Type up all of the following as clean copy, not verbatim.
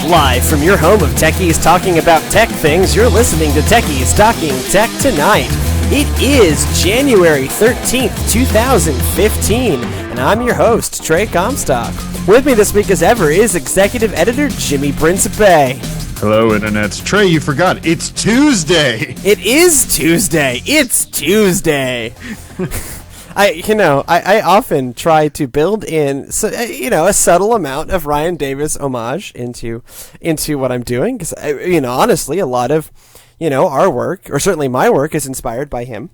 Live from your home of Techies talking about tech things, you're listening to Techies Talking Tech Tonight. It is January 13th, 2015, and I'm your host, Trey Comstock. With me this week as ever is Executive Editor Jimmy Principe. Hello, Internet. Trey, you forgot. It's Tuesday. It is Tuesday. It's Tuesday. I often try to build in, a subtle amount of Ryan Davis homage into what I'm doing. Because, honestly, a lot of, our work, or certainly my work, is inspired by him.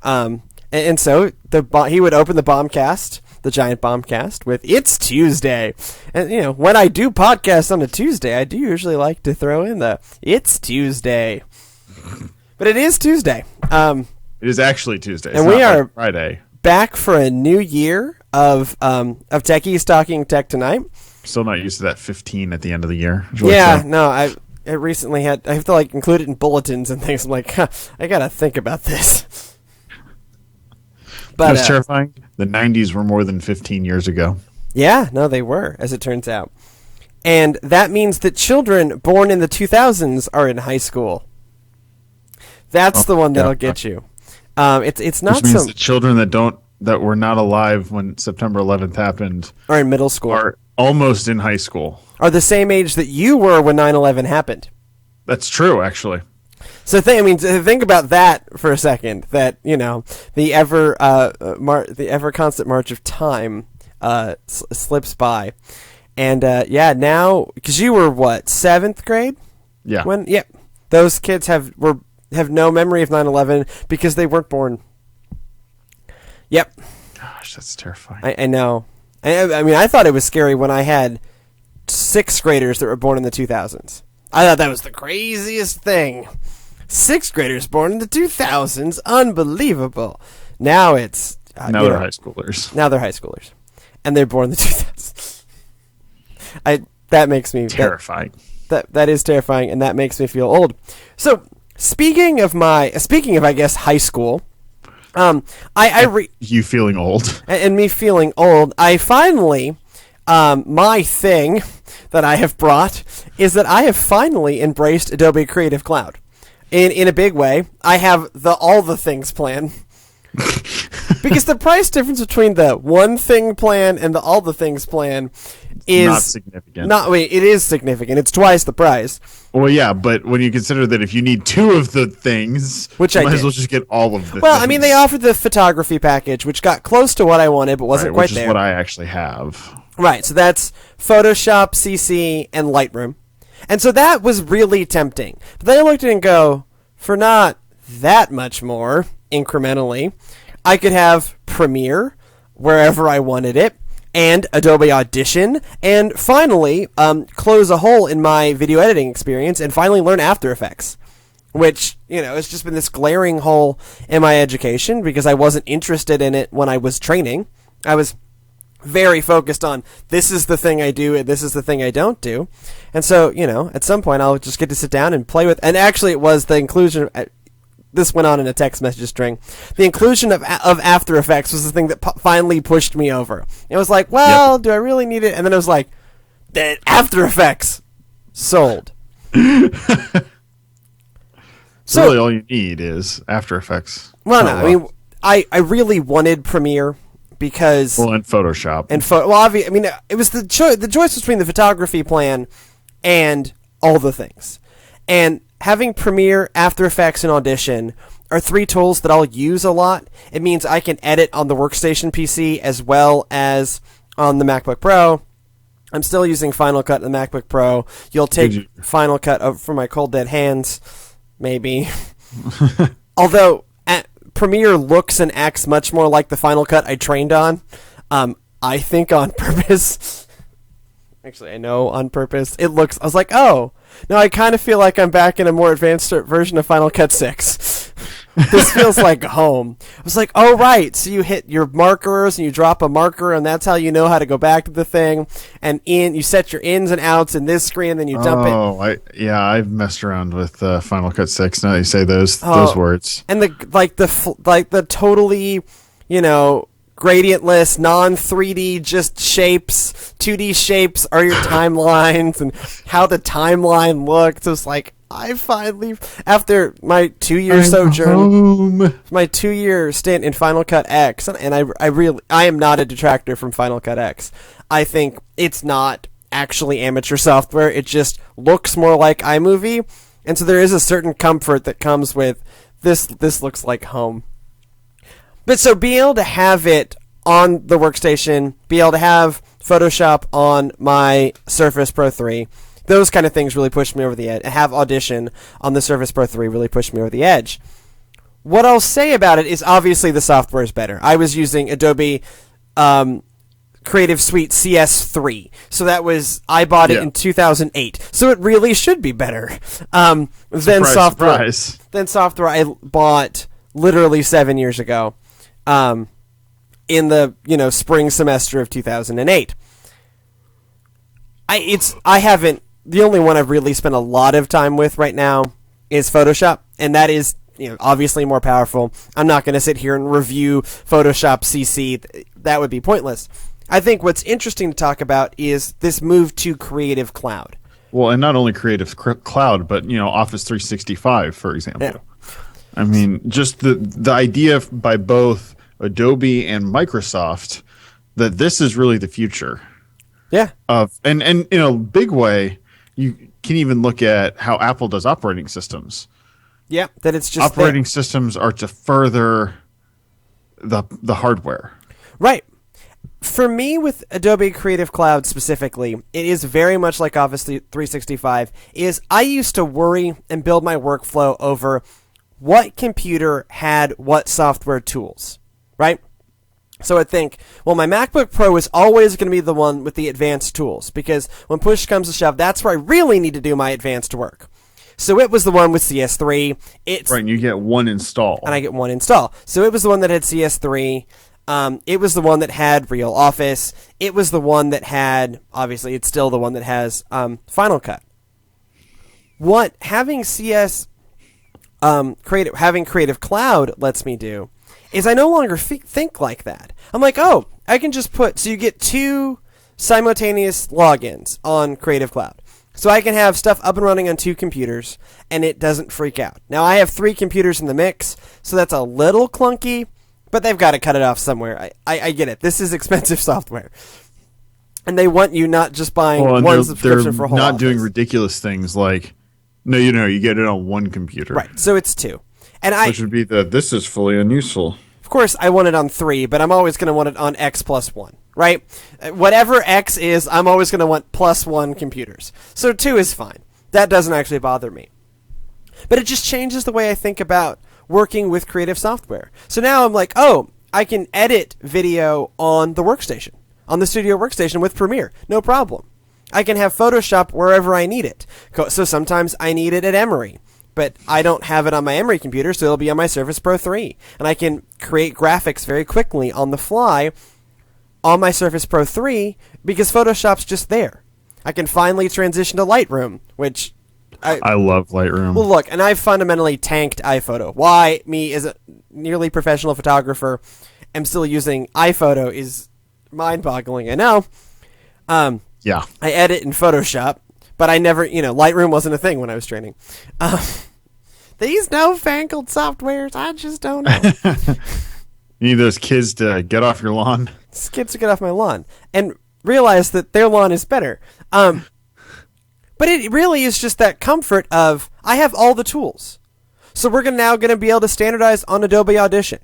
And so he would open the Bombcast, the giant Bombcast, with "It's Tuesday." And, when I do podcasts on a Tuesday, I do usually like to throw in the "It's Tuesday." But it is Tuesday. It is actually Tuesday. It's and we are Friday. Back for a new year of Techies Talking Tech Tonight. Still not used to that 15 at the end of the year. Yeah, no, I recently I have to include it in bulletins and things. I'm like, I gotta think about this. But that's terrifying. The 90s were more than 15 years ago. Yeah, no, they were, as it turns out. And that means that children born in the 2000s are in high school. That's the one that'll get you. It's not. Which means the children that were not alive when September 11th happened are in middle school, are almost in high school, are the same age that you were when 9/11 happened. That's true, actually. So think about that for a second. That the ever constant march of time slips by, and now because you were what, 7th grade? Yeah. Those kids have no memory of 9/11 because they weren't born. Yep. Gosh, that's terrifying. I know. I thought it was scary when I had 6th graders that were born in the 2000s. I thought that was the craziest thing. 6th graders born in the 2000s, unbelievable. Now it's now they're high schoolers. Now they're high schoolers, and they're born in the 2000s. That makes me terrifying. That is terrifying, and that makes me feel old. So. Speaking of I guess high school, you feeling old and me feeling old, I finally my thing that I have brought is that I have finally embraced Adobe Creative Cloud in a big way. I have all the things plan. Because the price difference between the one thing plan and the all the things plan is not significant. It is significant. It's twice the price. Well, yeah, but when you consider that if you need 2 of the things, which you I might did. as well just get all of the Well, things. they offered the photography package, which got close to what I wanted, but wasn't quite there. Which is what I actually have. Right, so that's Photoshop, CC, and Lightroom. And so that was really tempting. But then I looked at it and go, for not that much more, incrementally, I could have Premiere wherever I wanted it, and Adobe Audition, and finally close a hole in my video editing experience and finally learn After Effects, which, it's just been this glaring hole in my education because I wasn't interested in it when I was training. I was very focused on this is the thing I do and this is the thing I don't do. And so, at some point I'll just get to sit down and play with, and actually it was the inclusion of, this went on in a text message string. The inclusion of After Effects was the thing that finally pushed me over. It was like, well, do I really need it? And then it was like, After Effects sold. So really all you need is After Effects. Well, no, I really wanted Premiere because... Well, and Photoshop. It was the choice between the photography plan and all the things. And having Premiere, After Effects, and Audition are 3 tools that I'll use a lot. It means I can edit on the workstation PC as well as on the MacBook Pro. I'm still using Final Cut on the MacBook Pro. You'll take Final Cut from my cold dead hands, maybe. Although Premiere looks and acts much more like the Final Cut I trained on. I think on purpose. Actually, I know on purpose. I was like, oh, no, I kind of feel like I'm back in a more advanced version of Final Cut 6. This feels like home. I was like, oh, right. So you hit your markers and you drop a marker, and that's how you know how to go back to the thing. And you set your ins and outs in this screen, and then you dump it. Oh, I've messed around with Final Cut 6. Now that you say those words. And the totally, gradientless, non-3D, just shapes. 2D shapes are your timelines and how the timeline looks. It's like, I finally, after my 2-year sojourn, my 2-year stint in Final Cut X, and I am not a detractor from Final Cut X. I think it's not actually amateur software. It just looks more like iMovie, and so there is a certain comfort that comes with this. This looks like home. But so being able to have it on the workstation, be able to have Photoshop on my Surface Pro 3, those kind of things really pushed me over the edge. And have Audition on the Surface Pro 3 really pushed me over the edge. What I'll say about it is obviously the software is better. I was using Adobe Creative Suite CS3. So I bought it in 2008. So it really should be better than software. Surprise. Than software I bought literally 7 years ago in the spring semester of 2008. The only one I've really spent a lot of time with right now is Photoshop, and that is obviously more powerful. I'm not going to sit here and review Photoshop CC. That would be pointless. I think what's interesting to talk about is this move to Creative Cloud. Well, and not only Creative Cloud, but Office 365, for example. Yeah. I mean, just the idea by both Adobe and Microsoft that this is really the future. Yeah. And in a big way, you can even look at how Apple does operating systems. Yeah, that it's just operating systems are to further the hardware. Right. For me, with Adobe Creative Cloud specifically, it is very much like Office 365. I used to worry and build my workflow over what computer had what software tools, right? So I'd think, well, my MacBook Pro is always going to be the one with the advanced tools, because when push comes to shove, that's where I really need to do my advanced work. So it was the one with CS3. Right, and you get one install. And I get one install. So it was the one that had CS3. It was the one that had Real Office. It was the one that had, obviously, it's still the one that has Final Cut. What having having Creative Cloud lets me do is I no longer think like that. I'm like, oh, I can just so you get 2 simultaneous logins on Creative Cloud. So I can have stuff up and running on 2 computers, and it doesn't freak out. Now, I have 3 computers in the mix, so that's a little clunky, but they've got to cut it off somewhere. I get it. This is expensive software. And they want you not just buying one subscription for a whole They're not office. doing ridiculous things like, no, you get it on 1 computer. Right, so it's 2. And which would be this is fully unuseful. Of course, I want it on 3, but I'm always going to want it on X plus 1, right? Whatever X is, I'm always going to want plus 1 computers. So 2 is fine. That doesn't actually bother me. But it just changes the way I think about working with creative software. So now I'm like, oh, I can edit video on the workstation, on the studio workstation with Premiere. No problem. I can have Photoshop wherever I need it. So sometimes I need it at Emory, but I don't have it on my Emory computer, so it'll be on my Surface Pro 3. And I can create graphics very quickly on the fly on my Surface Pro 3 because Photoshop's just there. I can finally transition to Lightroom, which I love Lightroom. Well, look, and I've fundamentally tanked iPhoto. Why me, as a nearly professional photographer, am still using iPhoto is mind-boggling. I know. Yeah. I edit in Photoshop, but I never, Lightroom wasn't a thing when I was training. These newfangled softwares, I just don't know. You need those kids to get off your lawn. Kids to get off my lawn and realize that their lawn is better. But it really is just that comfort of, I have all the tools. So we're now going to be able to standardize on Adobe Audition.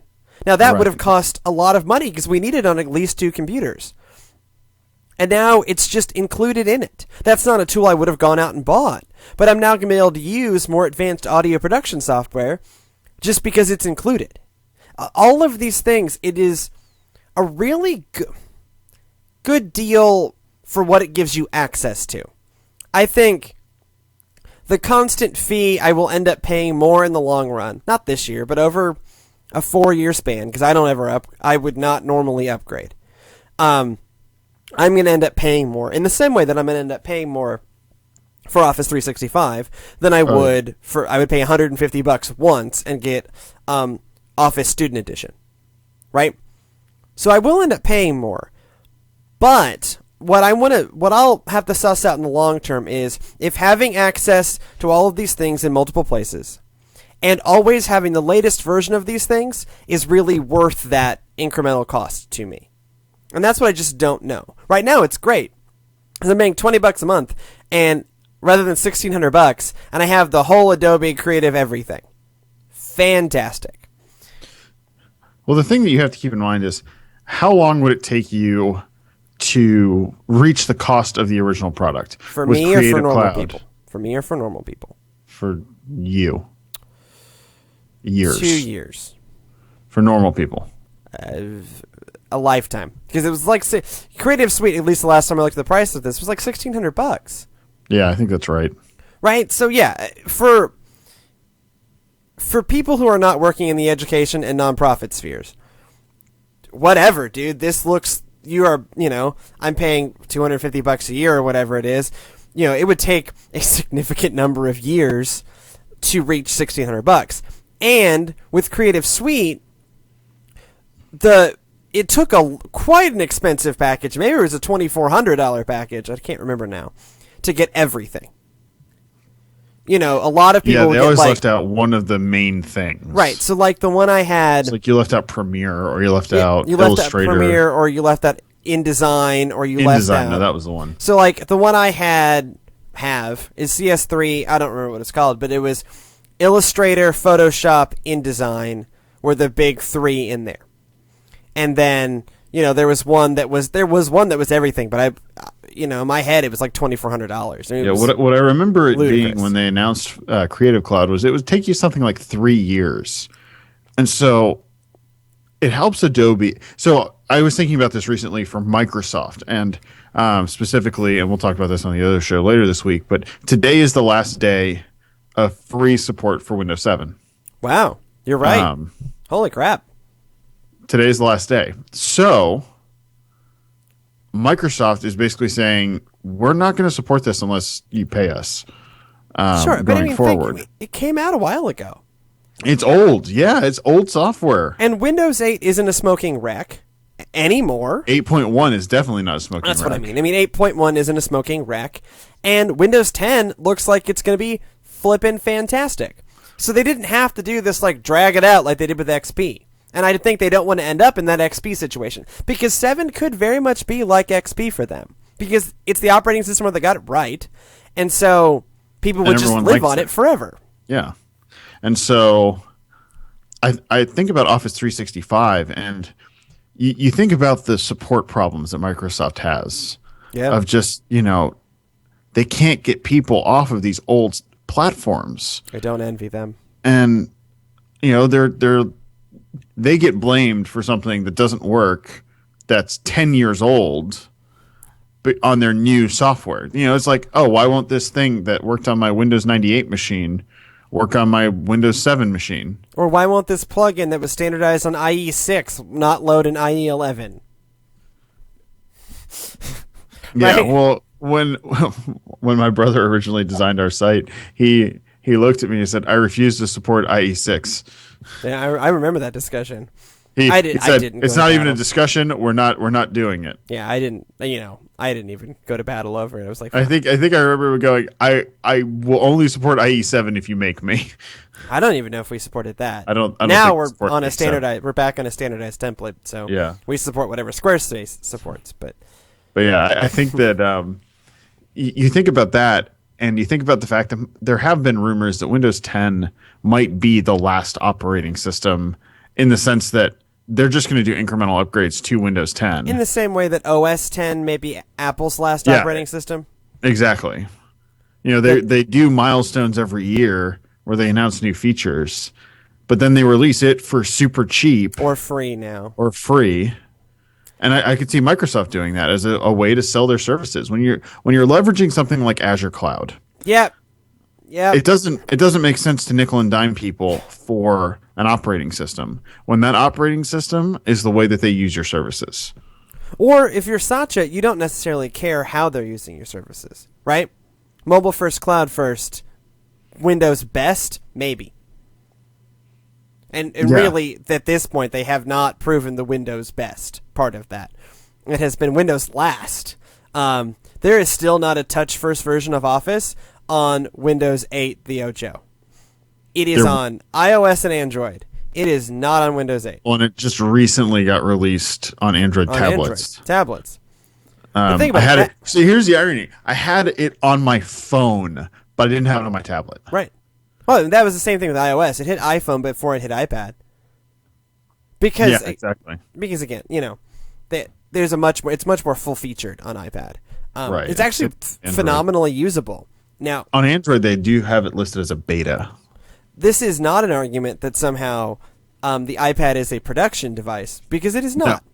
Now, that would have cost a lot of money because we need it on at least 2 computers. And now it's just included in it. That's not a tool I would have gone out and bought. But I'm now going to be able to use more advanced audio production software just because it's included. All of these things, it is a really good deal for what it gives you access to. I think the constant fee I will end up paying more in the long run. Not this year, but over a 4-year span, because I would not normally upgrade. I'm going to end up paying more in the same way that I'm going to end up paying more for Office 365 than I would I would pay $150 once and get Office Student Edition, right? So I will end up paying more. But what I'll have to suss out in the long term is if having access to all of these things in multiple places and always having the latest version of these things is really worth that incremental cost to me. And that's what I just don't know. Right now it's great. Because I'm paying $20 a month and rather than $1,600, and I have the whole Adobe Creative everything. Fantastic. Well, the thing that you have to keep in mind is how long would it take you to reach the cost of the original product? For me or for normal people? For me or for normal people? For you. Years. 2 years. For normal people. A lifetime. Because it was like Creative Suite, at least the last time I looked at the price of this, was like $1,600. Yeah, I think that's right. Right? So yeah, for people who are not working in the education and nonprofit spheres, whatever, dude, this looks, I'm paying $250 a year or whatever it is. It would take a significant number of years to reach $1,600. And with Creative Suite, it took quite an expensive package. Maybe it was a $2,400 package. I can't remember now, to get everything. A lot of people. Yeah, they always left out one of the main things. Right. So, like the one I had. It's like you left out Premiere, or you left out Illustrator. Illustrator. Left out Premiere, or you left out InDesign, or you left out. No, that was the one. So, like the one I have is CS3. I don't remember what it's called, but it was Illustrator, Photoshop, InDesign were the big three in there. And then, there was one that was everything, but in my head it was like $2,400. What I remember it being when they announced Creative Cloud was it would take you something like 3 years. And so it helps Adobe. So I was thinking about this recently for Microsoft and specifically, and we'll talk about this on the other show later this week, but today is the last day of free support for Windows 7. Wow, you're right. Holy crap. Today's the last day. So Microsoft is basically saying, we're not going to support this unless you pay us sure, going forward. It came out a while ago. It's old. Yeah, it's old software. And Windows 8 isn't a smoking wreck anymore. 8.1 is definitely not a smoking wreck. That's what I mean. 8.1 isn't a smoking wreck. And Windows 10 looks like it's going to be flippin' fantastic. So they didn't have to do this, drag it out like they did with XP. And I think they don't want to end up in that XP situation. Because 7 could very much be like XP for them. Because it's the operating system where they got it right. And so people would just live on it forever. Yeah. And so I think about Office 365, and you think about the support problems that Microsoft has. Yeah. Of just, they can't get people off of these old platforms. I don't envy them. And, they get blamed for something that doesn't work that's 10 years old but on their new software. It's like, oh, why won't this thing that worked on my Windows 98 machine work on my Windows 7 machine? Or why won't this plugin that was standardized on IE6 not load in IE11? Yeah, right? Well, when my brother originally designed our site, he looked at me and said, I refuse to support IE6. Yeah, I remember that discussion. I didn't. It's not even a discussion. We're not doing it. Yeah, I didn't. I didn't even go to battle over it. I was like, I think I remember going. I will only support IE7 if you make me. I don't even know if we supported that. I don't now we're on a standardized. We're back on a standardized template. So yeah, we support whatever Squarespace supports. But yeah, I think that you think about that. And you think about the fact that there have been rumors that Windows 10 might be the last operating system in the sense that they're just going to do incremental upgrades to Windows 10. In the same way that OS 10 may be Apple's last operating system? Exactly. They do milestones every year where they announce new features, but then they release it for super cheap. Or free now. Or free. And I could see Microsoft doing that as a way to sell their services. When you're leveraging something like Azure Cloud, yeah, it doesn't make sense to nickel and dime people for an operating system when that operating system is the way that they use your services. Or if you're Satya, you don't necessarily care how they're using your services, right? Mobile first, cloud first, Windows best, maybe. And Yeah. really, at this point, they have not proven the Windows best part of that. It has been Windows last. There is still not a touch-first version of Office on Windows 8, the Ojo. It is on iOS and Android. It is not on Windows 8. Well, and it just recently got released on Android tablets. Tablets. I had it. So here's the irony: I had it on my phone, but I didn't have it on my tablet. Right. Well, that was the same thing with iOS. It hit iPhone before it hit iPad. Because exactly. Because again, there's it's much more full featured on iPad. Right. It's actually phenomenally usable. Now on Android, they do have it listed as a beta. This is not an argument that somehow the iPad is a production device, because it is not. No.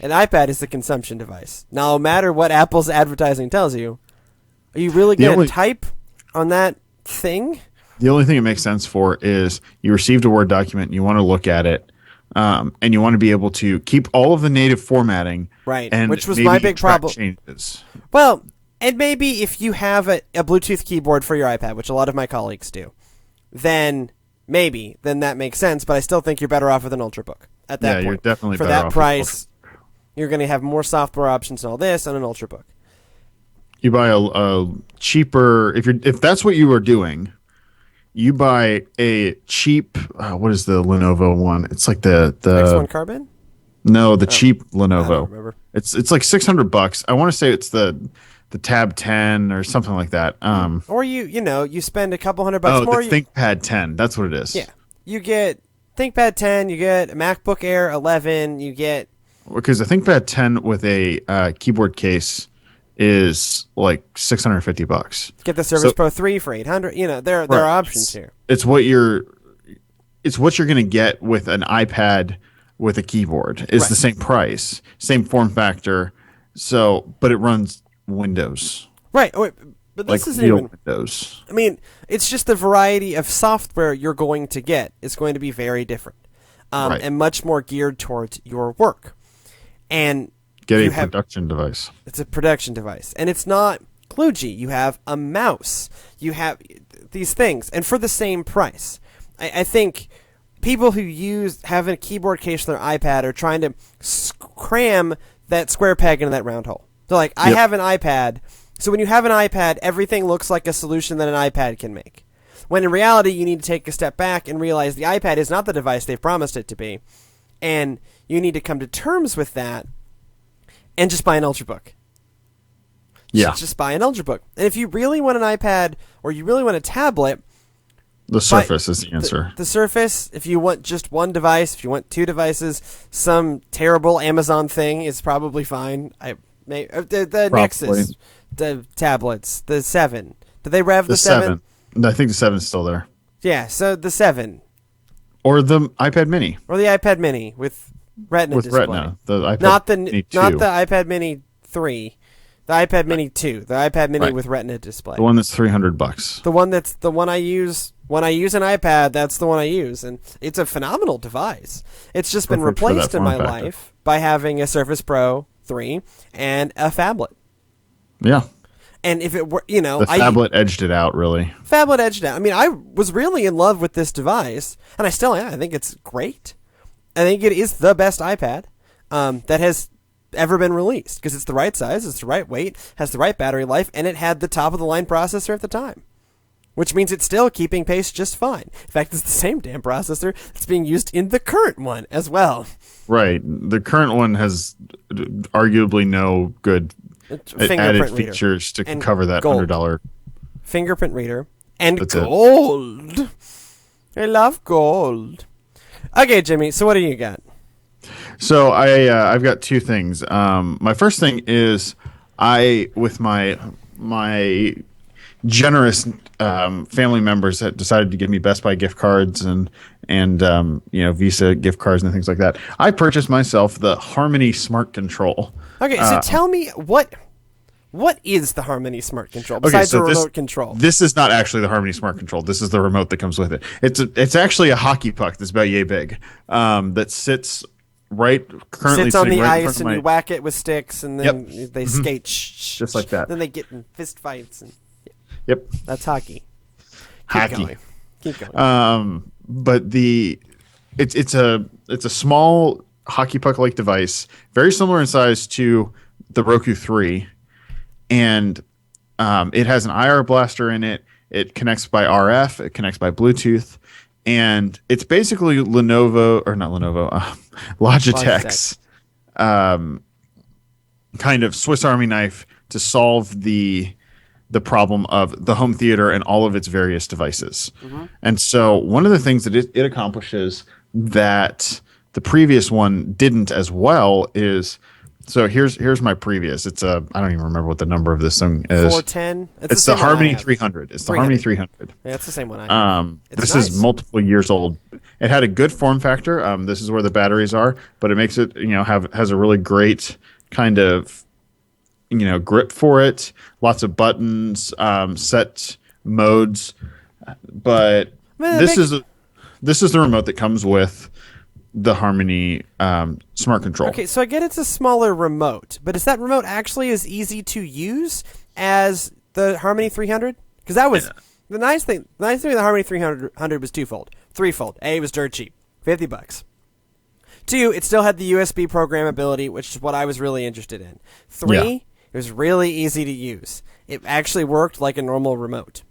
An iPad is a consumption device. Now, no matter what Apple's advertising tells you, are you really going to type on that thing? The only thing it makes sense for is you received a Word document, and you want to look at it, and you want to be able to keep all of the native formatting. Right, and which was my big problem. Changes. Well, and maybe if you have a Bluetooth keyboard for your iPad, which a lot of my colleagues do, then that makes sense, but I still think you're better off with an Ultrabook at that point. Yeah, you're definitely for better that off price. You're going to have more software options and all this on an Ultrabook. You buy a cheaper if that's what you are doing. You buy a cheap. What is the Lenovo one? It's like the X1 Carbon. No, the cheap Lenovo. I don't remember. It's like $600. I want to say it's the Tab 10 or something like that. Or you spend a couple $100 more. The ThinkPad 10. That's what it is. Yeah, you get ThinkPad 10. You get a MacBook Air 11. You get because the ThinkPad 10 with a keyboard case is like $650. Get the Surface Pro 3 for $800. There are options here. It's what you're going to get with an iPad with a keyboard. Is the same price, same form factor. So, but it runs Windows. Right. Oh, wait, but this isn't even Windows. I mean, it's just the variety of software you're going to get is going to be very different, and much more geared towards your work. And get a production device. It's a production device, and it's not kludgy. You have a mouse. You have these things, and for the same price, I think people who have a keyboard case for their iPad are trying to cram that square peg into that round hole. So, like, I have an iPad. So when you have an iPad, everything looks like a solution that an iPad can make. When in reality, you need to take a step back and realize the iPad is not the device they've promised it to be. And you need to come to terms with that and just buy an Ultrabook. Yeah. Just buy an Ultrabook. And if you really want an iPad or you really want a tablet, the Surface is the answer. The Surface, if you want just one device, if you want two devices, some terrible Amazon thing is probably fine. The Nexus, the tablets, the 7. Did they rev the 7? I think the 7 is still there. Yeah, so the 7. Or the iPad Mini. Or the iPad Mini with Retina display. Retina. The iPad not Mini 2. Not the iPad Mini 3. The iPad Mini 2. The iPad Mini with Retina display. The one that's $300. The one I use. When I use an iPad, that's the one I use, and it's a phenomenal device. It's just been replaced in my life by having a Surface Pro 3 and a phablet. Yeah. And if it were, the phablet edged it out, really. Phablet edged it out. I mean, I was really in love with this device, and I still am. I think it's great. I think it is the best iPad that has ever been released, because it's the right size, it's the right weight, has the right battery life, and it had the top-of-the-line processor at the time. Which means it's still keeping pace just fine. In fact, it's the same damn processor that's being used in the current one as well. Right. The current one has arguably no good added features to cover that $100. Fingerprint reader. And gold. I love gold. Okay, Jimmy, so what do you got? So I've got two things. My first thing is with my generous family members that decided to give me Best Buy gift cards and Visa gift cards and things like that. I purchased myself the Harmony Smart Control. Okay, so tell me what is the Harmony Smart Control besides the remote control? This is not actually the Harmony Smart Control. This is the remote that comes with it. It's actually a hockey puck that's about yay big that sits on the ice and you whack it with sticks and then they skate just like that. Then they get in fist fights and. Yep. That's hockey. Keep going. But it's a small hockey puck like device, very similar in size to the Roku 3, and it has an IR blaster in it. It connects by RF. It connects by Bluetooth, and it's basically Lenovo or not Lenovo, Logitech's kind of Swiss Army knife to solve the problem of the home theater and all of its various devices. Mm-hmm. And so one of the things that it accomplishes that the previous one didn't as well is, so here's my previous. It's I don't even remember what the number of this thing is. 410. It's the Harmony 300. It's the Harmony 300. Yeah, it's the same one I have. This is multiple years old. It had a good form factor. This is where the batteries are, but it makes it, has a really great kind of, grip for it. Lots of buttons, set modes. But this is the remote that comes with the Harmony Smart Control. Okay, so I get it's a smaller remote, but is that remote actually as easy to use as the Harmony 300? Because that was the nice thing. The nice thing with the Harmony 300 was twofold, threefold. A, it was dirt cheap, $50. 2, it still had the USB programmability, which is what I was really interested in. 3, it was really easy to use. It actually worked like a normal remote.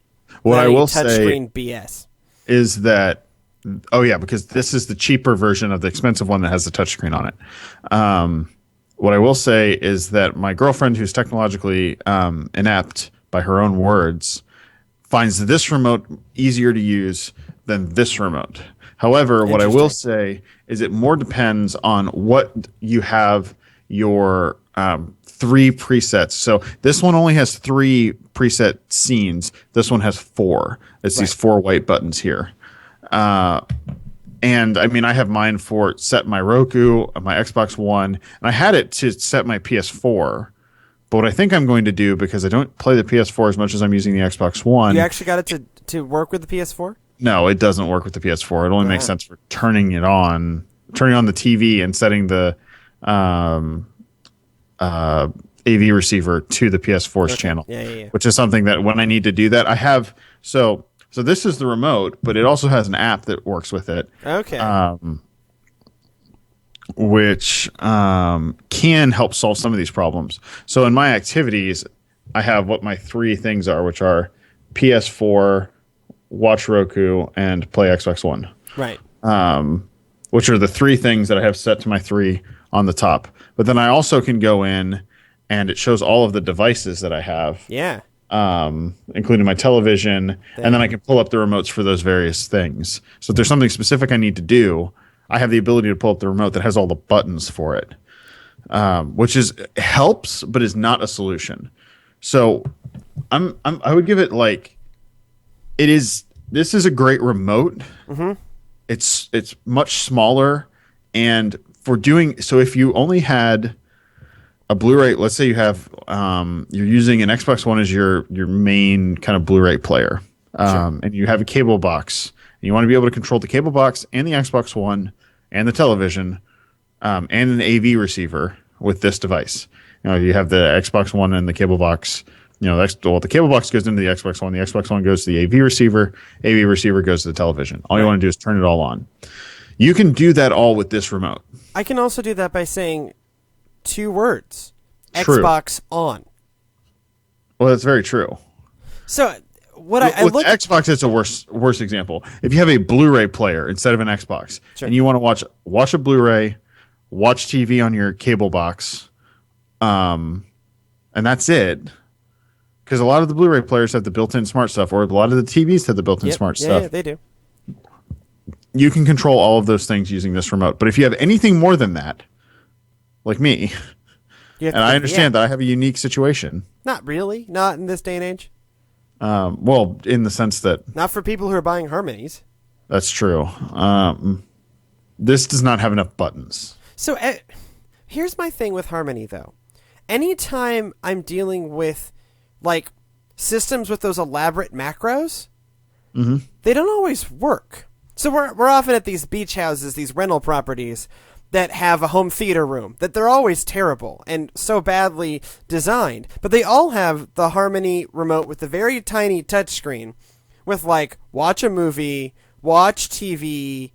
What I will say touchscreen BS is that, because this is the cheaper version of the expensive one that has the touchscreen on it. What I will say is that my girlfriend, who's technologically inept by her own words, finds this remote easier to use than this remote. However, what I will say is it more depends on what you have your 3 presets. So this one only has 3 preset scenes. This one has 4. It's these 4 white buttons here. And I mean, I have mine for set my Roku, my Xbox One, and I had it to set my PS4. But what I think I'm going to do, because I don't play the PS4 as much as I'm using the Xbox One. You actually got it to work with the PS4? No, it doesn't work with the PS4. It only makes sense for turning on the TV and setting the AV receiver to the PS4's channel. Yeah. Which is something that when I need to do that, I have. So this is the remote, but it also has an app that works with it. Okay. Which can help solve some of these problems. So in my activities, I have what my 3 things are, which are PS4, watch Roku, and play Xbox One. Right. Which are the 3 things that I have set to my 3 on the top. But then I also can go in and it shows all of the devices that I have. Yeah. Including my television. And then I can pull up the remotes for those various things. So if there's something specific I need to do, I have the ability to pull up the remote that has all the buttons for it. Which helps, but is not a solution. So I would give it this is a great remote. Mm-hmm. It's much smaller, and for doing so, if you only had a Blu-ray, let's say you have you're using an Xbox One as your main kind of Blu-ray player, and you have a cable box, and you want to be able to control the cable box and the Xbox One and the television and an AV receiver with this device. You have the Xbox One and the cable box. The cable box goes into the Xbox One. The Xbox One goes to the AV receiver. AV receiver goes to the television. All you want to do is turn it all on. You can do that all with this remote. I can also do that by saying 2 words. True. Xbox on. Well, that's very true. So with Xbox, it's a worse example. If you have a Blu-ray player instead of an Xbox, and you want to watch a Blu-ray, watch TV on your cable box, and that's it. Because a lot of the Blu-ray players have the built-in smart stuff, or a lot of the TVs have the built-in smart stuff. Yeah, they do. You can control all of those things using this remote. But if you have anything more than that, like me, and I understand that I have a unique situation. Not really. Not in this day and age. Well, in the sense that... Not for people who are buying Harmonies. That's true. This does not have enough buttons. So here's my thing with Harmony, though. Anytime I'm dealing with systems with those elaborate macros, they don't always work. So we're often at these beach houses, these rental properties that have a home theater room, that they're always terrible and so badly designed, but they all have the Harmony remote with the very tiny touchscreen with watch a movie, watch TV,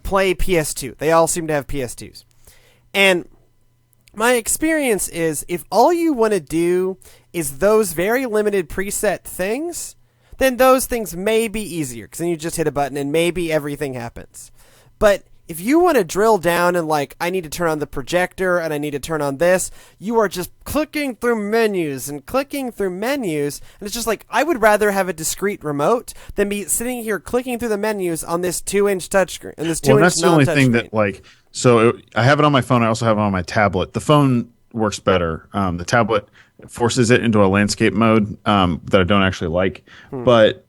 play PS2. They all seem to have PS2s. And my experience is if all you want to do is those very limited preset things, then those things may be easier because then you just hit a button and maybe everything happens. But if you want to drill down and like, I need to turn on the projector and I need to turn on this, you are just clicking through menus and clicking through menus. And it's just like, I would rather have a discrete remote than be sitting here clicking through the menus on this 2-inch touchscreen. And this 2-inch that's the only thing screen. that like, I have it on my phone. I also have it on my tablet. The phone works better. The tablet forces it into a landscape mode that I don't actually like. But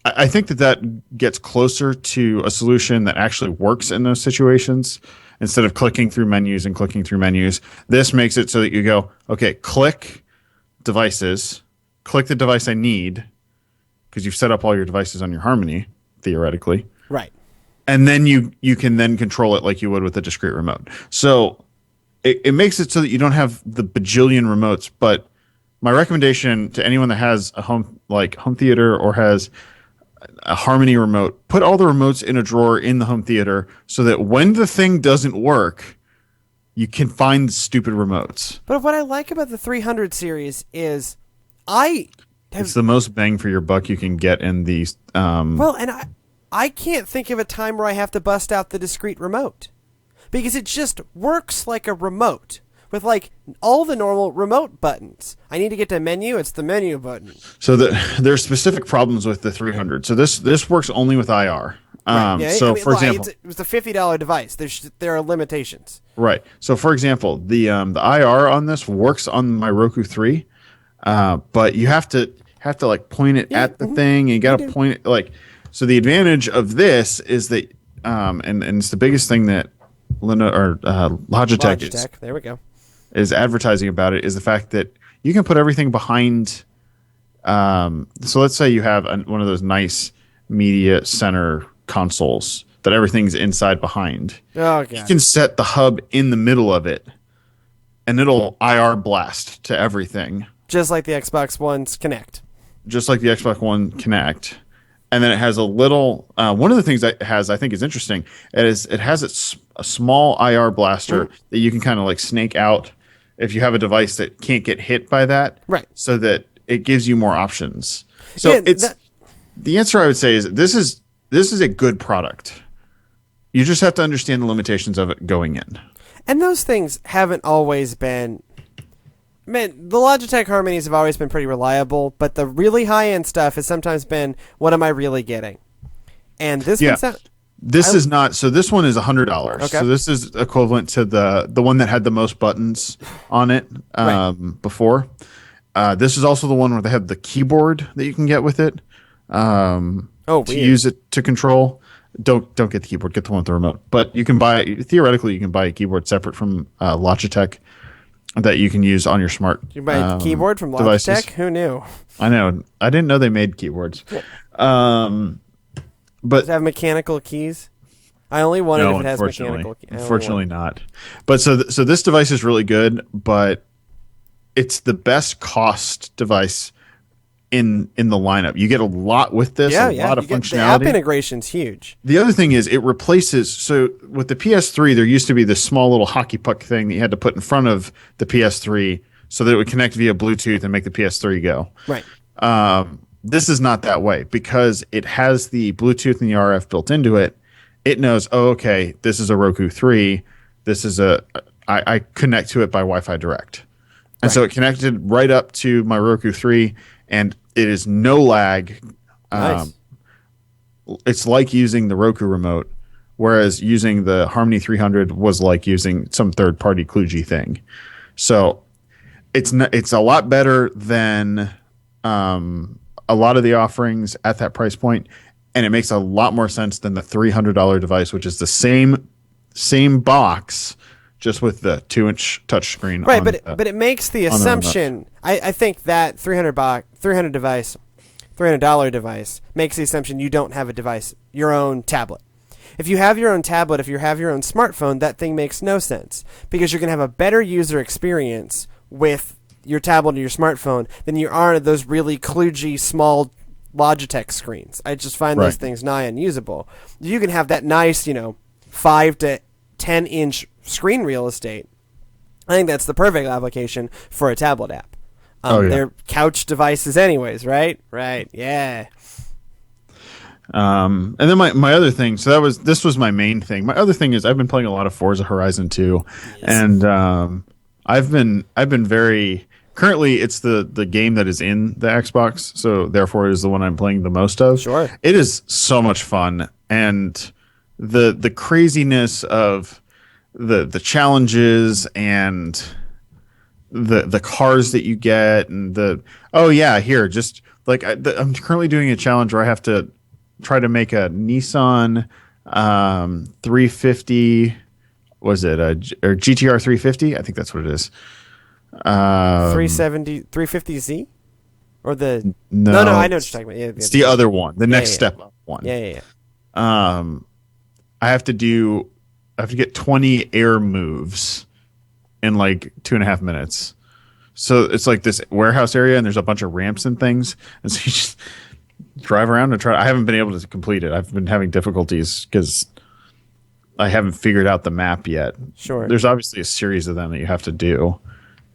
I think that gets closer to a solution that actually works in those situations instead of clicking through menus and clicking through menus. This makes it so that you go, okay, click devices, click the device I need because you've set up all your devices on your Harmony, theoretically. Right. And then you can then control it like you would with a discrete remote. So it makes it so that you don't have the bajillion remotes. But my recommendation to anyone that has a home theater or has a Harmony remote, put all the remotes in a drawer in the home theater so that when the thing doesn't work, you can find the stupid remotes. But what I like about the 300 series is it's the most bang for your buck you can get in these. Well, and I can't think of a time where I have to bust out the discrete remote because it just works like a remote. With like all the normal remote buttons. I need to get to menu, it's the menu button. So there are specific problems with the 300. So this works only with IR. Right. Yeah, so for example, it was a $50 device. There are limitations. Right. So for example, the IR on this works on my Roku 3, but you have to like point it at the thing. And you got to point it like. So the advantage of this is that, and it's the biggest thing that Logitech there we go. Is advertising about it is the fact that you can put everything behind. So let's say you have one of those nice media center consoles that everything's inside behind. Oh, God. You can set the hub in the middle of it, and it'll IR blast to everything. Just like the Xbox One's Kinect. Just like the Xbox One Kinect. And then it has a little. One of the things that it has, I think, is interesting. It has a small IR blaster that you can kind of like snake out if you have a device that can't get hit by that. Right. So that it gives you more options. So the answer I would say is this is a good product. You just have to understand the limitations of it going in. And those things haven't always been. Man, the Logitech Harmonies have always been pretty reliable, but the really high-end stuff has sometimes been, what am I really getting? And this one's not... This is not... So this one is $100. Okay. So this is equivalent to the one that had the most buttons on it before. This is also the one where they have the keyboard that you can get with it to use it to control. Don't get the keyboard. Get the one with the remote. But you can theoretically, you can buy a keyboard separate from Logitech that you can use on your smart You buy a keyboard from Logitech? devices. Who knew? I know. I didn't know they made keyboards. Does But it have mechanical keys? I only wondered if it has mechanical keys. Unfortunately not. But so this device is really good, but it's the best cost device in the lineup. You get a lot with this, a lot of functionality. The app integration's huge. The other thing is it replaces, so with the PS3, there used to be this small little hockey puck thing that you had to put in front of the PS3 so that it would connect via Bluetooth and make the PS3 go. Right. This is not that way because it has the Bluetooth and the RF built into it. It knows, okay, this is a Roku 3. This is I connect to it by Wi-Fi Direct. And so it connected right up to my Roku 3 and it is no lag. Nice. It's like using the Roku remote, whereas using the Harmony 300 was like using some third-party kludgy thing. So it's a lot better than a lot of the offerings at that price point, and it makes a lot more sense than the $300 device, which is the same box, just with the 2-inch touchscreen. Right, but it makes the assumption. I think that $300 device makes the assumption you don't have a device, your own tablet. If you have your own tablet, if you have your own smartphone, that thing makes no sense because you're going to have a better user experience with your tablet or your smartphone than you are those really kludgy small Logitech screens. I just find Right. those things nigh unusable. You can have that nice, 5 to 10 inch screen real estate. I think that's the perfect application for a tablet app. Oh, yeah. They're couch devices anyways, right? Right, yeah. And then my other thing, so this was my main thing. My other thing is I've been playing a lot of Forza Horizon 2, and I've been very currently it's the game that is in the Xbox, so therefore it is the one I'm playing the most of. Sure. It is so much fun, and the craziness of the challenges and the cars that you get and just like I'm currently doing a challenge where I have to try to make a Nissan 350. Was it or GTR 350? I think that's what it is. 350Z? Or the No, no, I know what you're talking about. Yeah, it's the other one, the next step up one. Yeah. I have to get 20 air moves in like 2.5 minutes. So it's like this warehouse area, and there's a bunch of ramps and things, and so you just drive around and try. I haven't been able to complete it. I've been having difficulties because I haven't figured out the map yet. Sure. There's obviously a series of them that you have to do,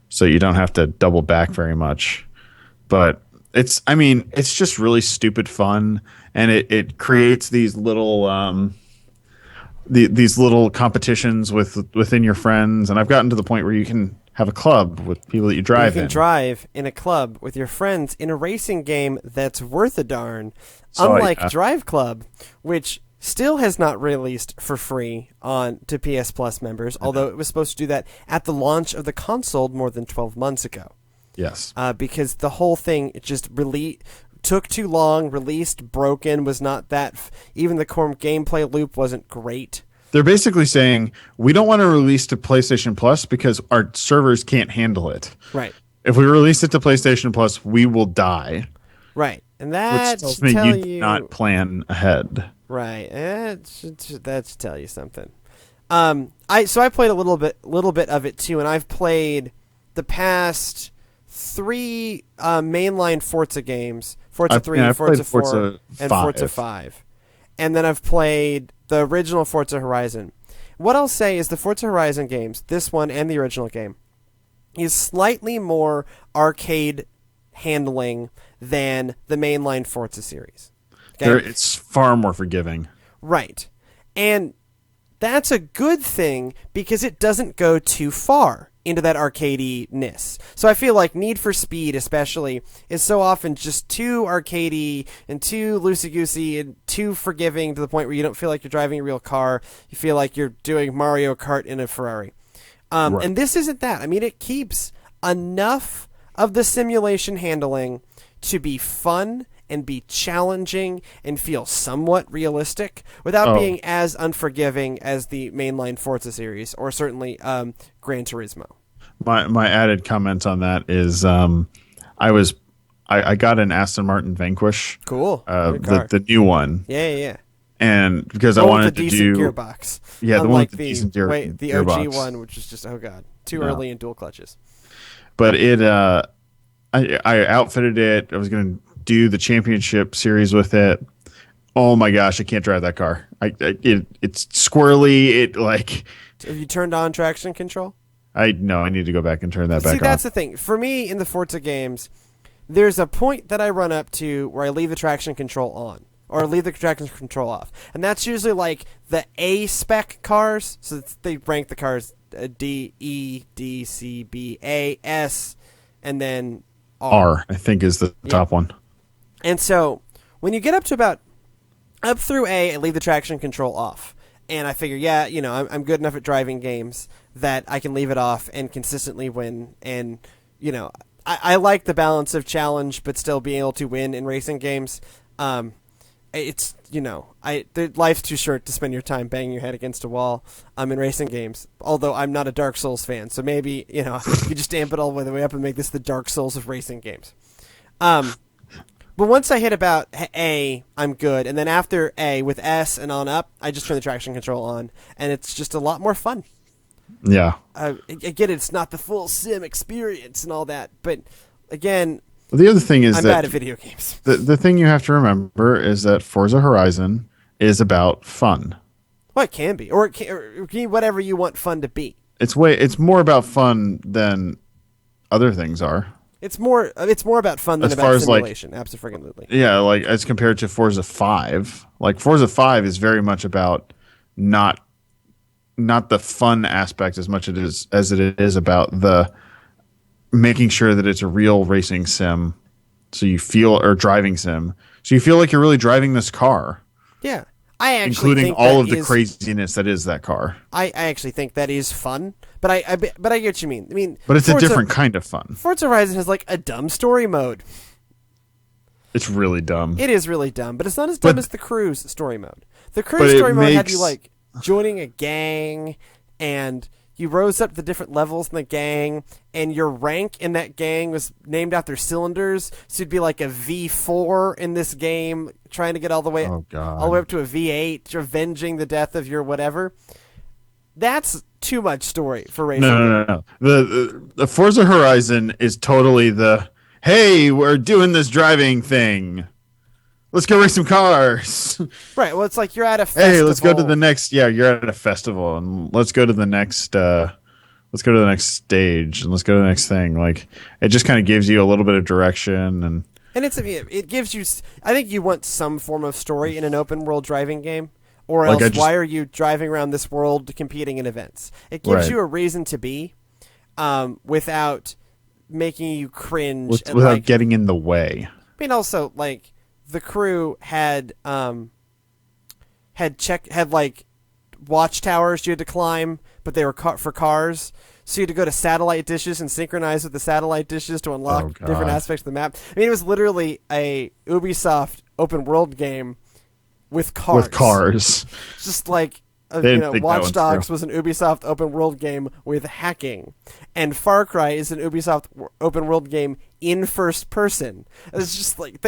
so you don't have to double back very much. But it's just really stupid fun, and it creates these little these little competitions within your friends, and I've gotten to the point where you can have a club with people that you drive in. You can drive in a club with your friends in a racing game that's worth a darn. So, unlike Drive Club, which still has not released for free to PS Plus members, although it was supposed to do that at the launch of the console more than 12 months ago. Yes. Because the whole thing just took too long, released broken, was not that... even the core gameplay loop wasn't great. They're basically saying, we don't want to release to PlayStation Plus because our servers can't handle it. Right. If we release it to PlayStation Plus, we will die. Right. And that which tells me you did not plan ahead. Right. That should tell you something. I played a little bit of it too, and I've played the past 3 mainline Forza games: Forza 3, Forza 4, and Forza 5. And then I've played the original Forza Horizon. What I'll say is the Forza Horizon games, this one and the original game, is slightly more arcade handling than the mainline Forza series. Okay? It's far more forgiving. Right. And that's a good thing because it doesn't go too far into that arcadey-ness. So I feel like Need for Speed especially is so often just too arcadey and too loosey-goosey and too forgiving to the point where you don't feel like you're driving a real car. You feel like you're doing Mario Kart in a Ferrari. Right. And this isn't that. I mean, it keeps enough of the simulation handling to be fun and be challenging and feel somewhat realistic without being as unforgiving as the mainline Forza series or certainly Gran Turismo. My added comment on that is I got an Aston Martin Vanquish. Cool. The new one. Yeah. And because I wanted to do gearbox. Yeah, the one with the decent gearbox. The OG one, which is just too early in dual clutches. But I outfitted it. I was going to do the championship series with it. Oh my gosh, I can't drive that car. It's squirrely. Have you turned on traction control? I need to go back and turn that back on. See, that's the thing. For me, in the Forza games, there's a point that I run up to where I leave the traction control on. Or leave the traction control off. And that's usually like the A-spec cars. So they rank the cars D, E, D, C, B, A, S, and then R. I think is the top one. And so when you get up through A, I leave the traction control off. And I figure, I'm good enough at driving games that I can leave it off and consistently win. And, I like the balance of challenge but still being able to win in racing games. It's, life's too short to spend your time banging your head against a wall in racing games. Although I'm not a Dark Souls fan, so maybe, you just amp it all the way up and make this the Dark Souls of racing games. But once I hit about A, I'm good. And then after A, with S and on up, I just turn the traction control on. And it's just a lot more fun. Yeah. I get it. It's not the full sim experience and all that. But, again, Well, the other thing is I'm that bad at video games. the thing you have to remember is that Forza Horizon is about fun. Well, it can be, or it can be whatever you want fun to be. It's more about fun than other things are. It's more about fun than As far about as, simulation. Absolutely. Yeah, like as compared to Forza 5. Like Forza 5 is very much about not the fun aspect as much as it is about the making sure that it's a real racing sim, or driving sim, so you feel like you're really driving this car. Yeah, I actually including think all that of the is, craziness that is that car. I actually think that is fun, but I get what you mean. I mean, But it's a different kind of fun. Forza Horizon has like a dumb story mode. It's really dumb. It is really dumb, but it's not as dumb as the Cruise story mode. The Cruise story mode had you like joining a gang, and you rose up the different levels in the gang, and your rank in that gang was named after cylinders. So you'd be like a V4 in this game, trying to get all the way up to a V8, avenging the death of your whatever. That's too much story for racing. No. The Forza Horizon is totally the, hey, we're doing this driving thing. Let's go race some cars. Right. Well, it's like you're at a festival. Hey, let's go to the next. Yeah, you're at a festival, and let's go to the next. Let's go to the next stage, and let's go to the next thing. Like, it just kind of gives you a little bit of direction, and it gives you. I think you want some form of story in an open world driving game, or else why are you driving around this world competing in events? It gives you a reason to be, without making you cringe, without getting in the way. I mean, also like. The crew had like watchtowers you had to climb, but they were for cars. So you had to go to satellite dishes and synchronize with the satellite dishes to unlock different aspects of the map. I mean, it was literally a Ubisoft open world game with cars. Just like Watch Dogs was an Ubisoft open world game with hacking, and Far Cry is an Ubisoft open world game in first person. It's just like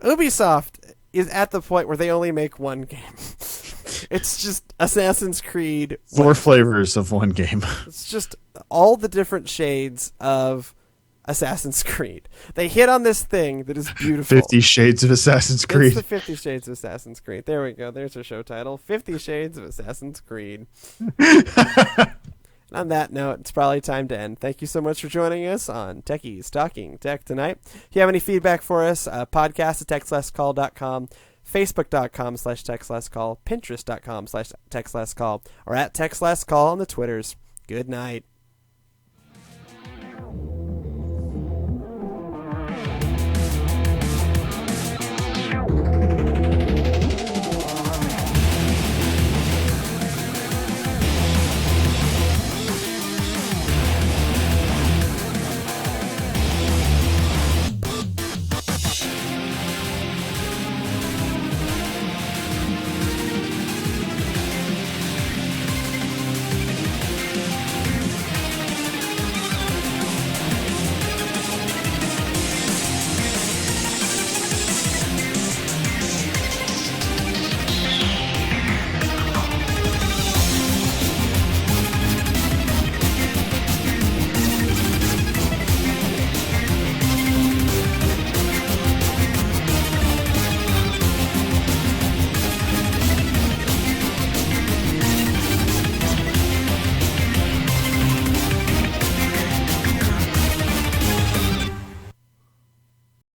Ubisoft is at the point where they only make one game. It's just Assassin's Creed. 4 flavors of one game. It's just all the different shades of Assassin's Creed. They hit on this thing that is beautiful. 50 Shades of Assassin's Creed. It's the 50 Shades of Assassin's Creed. There we go. There's our show title. 50 Shades of Assassin's Creed. On that note, it's probably time to end. Thank you so much for joining us on Techies Talking Tech tonight. If you have any feedback for us, podcast at techlesscall.com, facebook.com/techlesscall, pinterest.com/techlesscall, or at techlesscall on the Twitters. Good night.